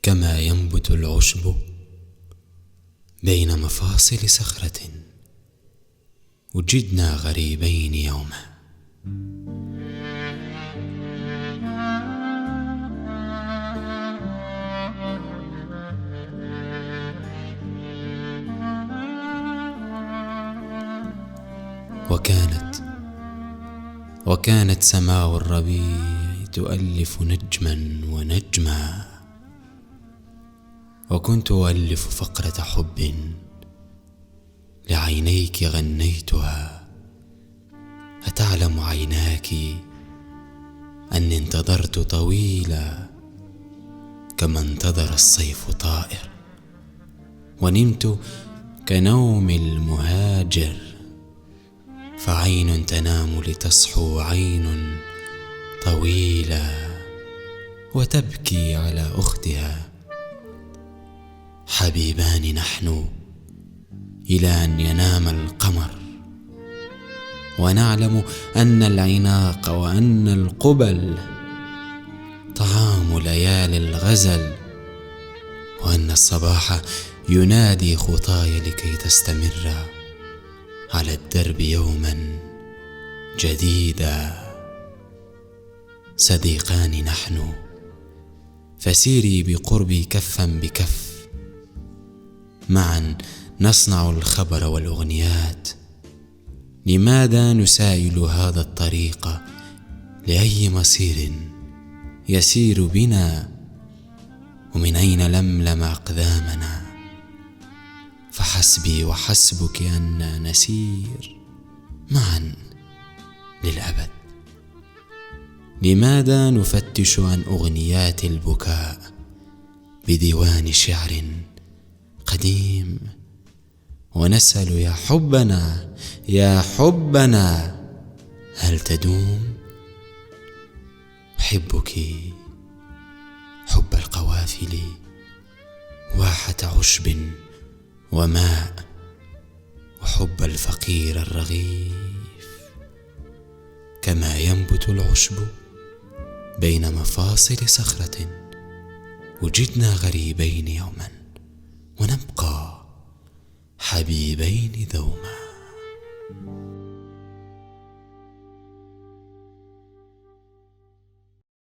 كما ينبت العشب بين مفاصل صخرة، وجدنا غريبين يوما. وكانت سماء الربيع تؤلف نجما ونجما، وكنت أؤلف فقرة حب لعينيك غنيتها. أتعلم عيناك أني انتظرت طويلا كما انتظر الصيف طائر، ونمت كنوم المهاجر، فعين تنام لتصحو عين طويلة وتبكي على أختها. حبيبان نحن إلى أن ينام القمر، ونعلم أن العناق وأن القبل طعام ليالي الغزل، وأن الصباح ينادي خطاي لكي تستمر على الدرب يوما جديدا. صديقان نحن، فسيري بقربي كفا بكف، معا نصنع الخبر والأغنيات. لماذا نسائل هذا الطريق لأي مصير يسير بنا؟ ومن أين لملم أقدامنا؟ فحسبي وحسبك أننا نسير معا للأبد. لماذا نفتش عن أغنيات البكاء بديوان شعر قديم، ونسأل يا حبنا يا حبنا هل تدوم؟ أحبك حب القوافل، واحة عشب وماء، وحب الفقير الرغيف. كما ينبت العشب بين مفاصل صخرة، وجدنا غريبين يوما، ونبقى حبيبين دوما.